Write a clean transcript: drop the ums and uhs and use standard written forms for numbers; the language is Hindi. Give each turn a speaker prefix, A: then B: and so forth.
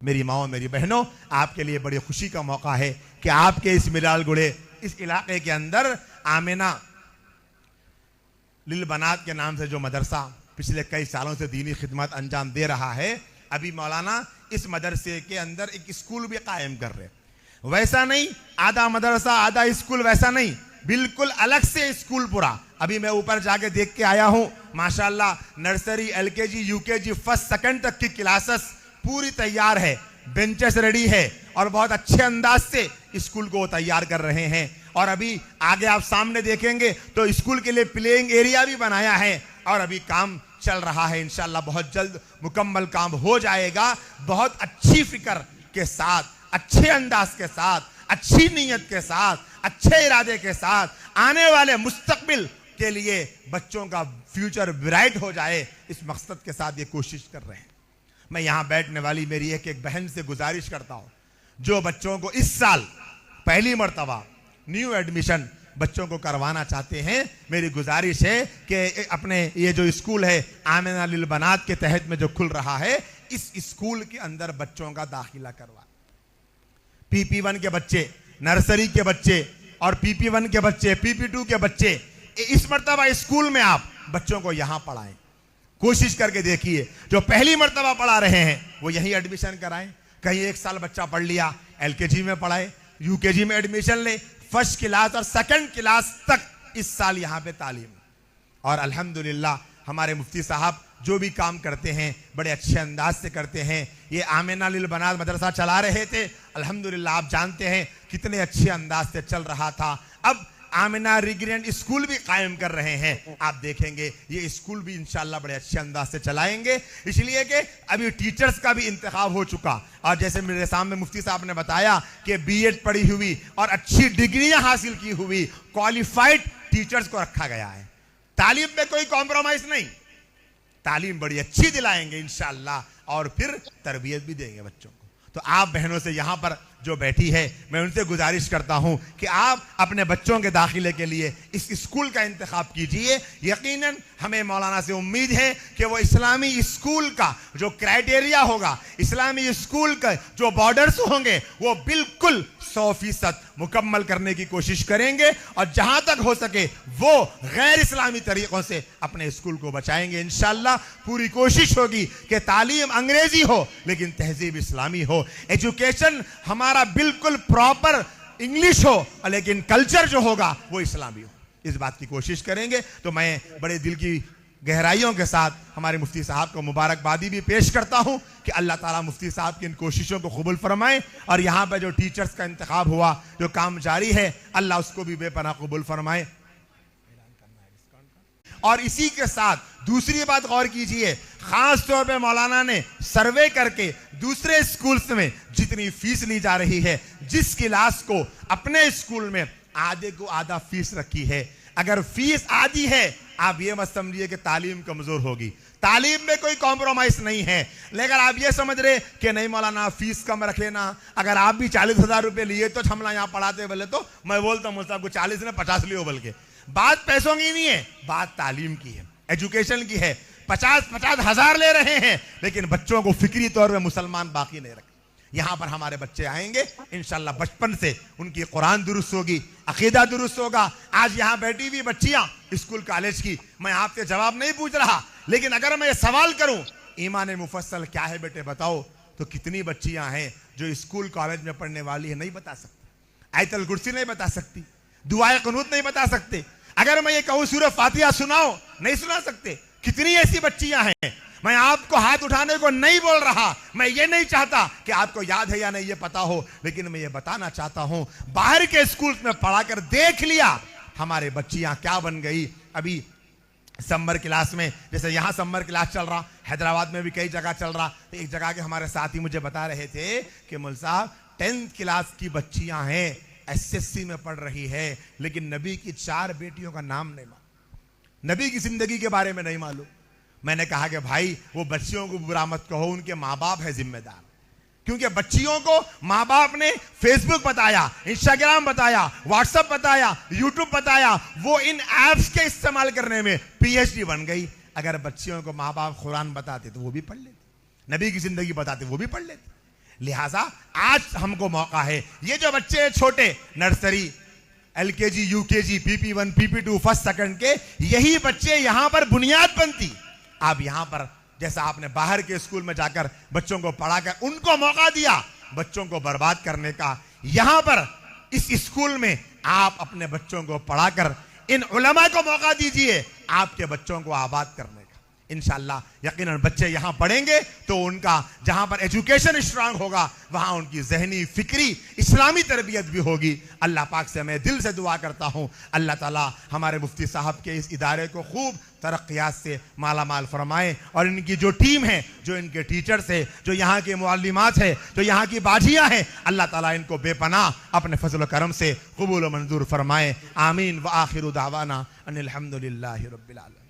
A: मेरी माओ, मेरी बहनों, आपके लिए बड़ी खुशी का मौका है कि आपके इस मिलालगुड़े इस इलाके के अंदर आमिना लिल बनात के नाम से जो मदरसा पिछले कई सालों से दीनी खिदमत अंजाम दे रहा है, अभी मौलाना इस मदरसे के अंदर एक स्कूल भी कायम कर रहे। वैसा नहीं आधा मदरसा आधा स्कूल, वैसा नहीं, बिल्कुल अलग से स्कूल पूरा। अभी मैं ऊपर जाके देख के आया हूं, माशाल्लाह nursery, LKG, UKG, first second तक की क्लासेस पूरी तैयार है, बेंचेस रेडी है और बहुत अच्छे अंदाज से स्कूल को तैयार कर रहे हैं। और अभी आगे आप सामने देखेंगे तो स्कूल के लिए प्लेइंग एरिया भी बनाया है और अभी काम चल रहा है। इंशाल्लाह बहुत जल्द मुकम्मल काम हो जाएगा। बहुत अच्छी फिक्र के साथ, अच्छे अंदाज के साथ, अच्छी नीयत के साथ, अच्छे इरादे के साथ आने वाले मुस्तकबिल के लिए बच्चों का फ्यूचर ब्राइट हो जाए, इस मकसद के साथ ये कोशिश कर रहे हैं। मैं यहां बैठने वाली मेरी एक बहन से गुजारिश करता हूं, जो बच्चों को इस साल पहली मर्तबा न्यू एडमिशन बच्चों को करवाना चाहते हैं, मेरी गुजारिश है कि अपने ये जो स्कूल है आमिना लिल बनात के तहत में जो खुल रहा है, इस स्कूल के अंदर बच्चों का दाखिला करवा। PP1 के बच्चे, नर्सरी के बच्चे और PP1 के बच्चे, PP2 के बच्चे, इस मर्तबा स्कूल में आप बच्चों को यहां पढ़ाएं। कोशिश करके देखिए, जो पहली मर्तबा पढ़ा रहे हैं वो यहीं एडमिशन कराएं। कहीं एक साल बच्चा पढ़ लिया, LKG में पढ़ाए, UKG में एडमिशन ले, फर्स्ट क्लास और सेकंड क्लास तक इस साल यहाँ पे तालीम। और अल्हम्दुलिल्लाह हमारे मुफ्ती साहब जो भी काम करते हैं बड़े अच्छे अंदाज से करते हैं। ये आमिना लिल बनात मदरसा चला रहे थे, अल्हम्दुलिल्लाह आप जानते हैं कितने अच्छे अंदाज से चल रहा था। अब आमिना रिग्रेंट स्कूल भी कायम कर रहे हैं। आप देखेंगे ये स्कूल भी इंशाल्लाह बड़े अच्छे अंदाज से चलाएंगे, इसलिए कि अभी टीचर्स का भी इंतखाब हो चुका। और जैसे मेरे सामने मुफ्ती साहब ने बताया कि B.Ed पढ़ी हुई और अच्छी डिग्रियां हासिल की हुई क्वालिफाइड टीचर्स को रखा गया है। तालीम में कोई कॉम्प्रोमाइज नहीं, तालीम बड़ी अच्छी दिलाएंगे इंशाल्लाह और फिर तरबियत भी देंगे बच्चों को। तो आप बहनों से यहाँ पर जो बैठी है, मैं उनसे गुजारिश करता हूँ कि आप अपने बच्चों के दाखिले के लिए इस स्कूल का इंतखाब कीजिए। यकीनन हमें मौलाना से उम्मीद है कि वो इस्लामी स्कूल का जो क्राइटेरिया होगा, इस्लामी स्कूल का जो बॉर्डर्स होंगे, वो बिल्कुल 100% मुकम्मल करने की कोशिश करेंगे और जहां तक हो सके वो गैर इस्लामी तरीकों से अपने स्कूल को बचाएंगे। इंशाल्लाह पूरी कोशिश होगी कि तालीम अंग्रेजी हो लेकिन तहजीब इस्लामी हो, एजुकेशन हमारा बिल्कुल प्रॉपर इंग्लिश हो लेकिन कल्चर जो होगा वो इस्लामी हो। इस बात की कोशिश करेंगे। तो मैं बड़े दिल की गहराइयों के साथ हमारे मुफ्ती साहब को मुबारकबादी भी पेश करता हूं कि अल्लाह ताला मुफ्ती साहब की इन कोशिशों को कबूल फरमाए और यहाँ पर जो टीचर्स का इंतखाब हुआ, जो काम जारी है, अल्लाह उसको भी बेपनाह कबूल फरमाए। और इसी के साथ दूसरी बात गौर कीजिए, खास तौर पे मौलाना ने सर्वे करके दूसरे स्कूल्स में जितनी फीस ली जा रही है, जिस क्लास को अपने स्कूल में आधे को आधा फीस रखी है। अगर फीस आधी है, आप ये मत समझिए कि तालीम कमजोर होगी, तालीम में कोई कॉम्प्रोमाइज नहीं है। लेकिन आप ये समझ रहे कि नहीं मौलाना फीस कम रख लेना, अगर आप भी 40,000 रुपए लिए तो हमला यहाँ पढ़ाते बोले तो मैं बोलता हूँ साहब को 40 ने 50 लियो, बल्कि बात पैसों की नहीं है, बात तालीम की है, एजुकेशन की है। 50-50 हजार ले रहे हैं लेकिन बच्चों को फिक्री तौर पर मुसलमान बाकी नहीं रखे। यहां पर हमारे बच्चे आएंगे इंशाल्लाह, बचपन से उनकी कुरान दुरुस्त होगी, अकीदा दुरुस्त होगा। आज यहां बैठी हुई बच्चियां स्कूल कॉलेज की, मैं आपसे जवाब नहीं पूछ रहा, लेकिन अगर मैं ये सवाल करूं ईमान मुफस्सल क्या है बेटे बताओ, तो कितनी बच्चियां हैं जो स्कूल कॉलेज में पढ़ने वाली है, नहीं बता सकती, आयतल कुर्सी नहीं बता सकती, दुआए कुनूत नहीं बता सकते। अगर मैं ये कहूं सूरह फातिहा सुनाओ, नहीं सुना सकते। कितनी ऐसी बच्चियां हैं। मैं आपको हाथ उठाने को नहीं बोल रहा, मैं ये नहीं चाहता कि आपको याद है या नहीं ये पता हो, लेकिन मैं ये बताना चाहता हूं बाहर के स्कूल में पढ़ाकर देख लिया हमारे बच्चियां क्या बन गई। अभी समर क्लास में, जैसे यहां समर क्लास चल रहा, हैदराबाद में भी कई जगह चल रहा, तो एक जगह के हमारे साथी मुझे बता रहे थे कि मुल साहब 10th क्लास की बच्चियां हैं, SSC में पढ़ रही है, लेकिन नबी की 4 बेटियों का नाम नहीं मालूम, नबी की जिंदगी के बारे में नहीं मालूम। मैंने कहा कि भाई वो बच्चियों को बुरा मत कहो, उनके माँ बाप है जिम्मेदार, क्योंकि बच्चियों को माँ बाप ने फेसबुक बताया, इंस्टाग्राम बताया, व्हाट्सएप बताया, यूट्यूब बताया, वो इन ऐप्स के इस्तेमाल करने में PhD बन गई। अगर बच्चियों को माँ बाप कुरान बताते तो वो भी पढ़ लेते, नबी की जिंदगी बताते वो भी पढ़ लेते। लिहाजा आज हमको मौका है, ये जो बच्चे छोटे nursery, LKG, UKG, PP1, PP2, first second के, यही बच्चे यहां पर बुनियाद बनती। आप यहां पर जैसा आपने बाहर के स्कूल में जाकर बच्चों को पढ़ाकर उनको मौका दिया बच्चों को बर्बाद करने का, यहां पर इस स्कूल में आप अपने बच्चों को पढ़ाकर इन उलमा को मौका दीजिए आपके बच्चों को आबाद करने का। इंशाअल्लाह यकीनन बच्चे यहां पढ़ेंगे तो उनका जहां पर एजुकेशन स्ट्रांग होगा वहां उनकी जहनी फिक्री इस्लामी तरबियत भी होगी। अल्लाह पाक से मैं दिल से दुआ करता हूं, अल्लाह ताला हमारे मुफ्ती साहब के इस इदारे को खूब तरक्यात से माला माल फरमाए और इनकी जो टीम है, जो इनके टीचर्स है, जो यहाँ के मुअल्लिमात है, जो यहाँ की बाजियाँ हैं, अल्लाह ताला इनको बेपनाह अपने फजल करम से कबूल मंजूर फरमाए। आमीन व आखिरु दावाना अनिल हम्दुलिल्लाहि रब्बिल आलमीन।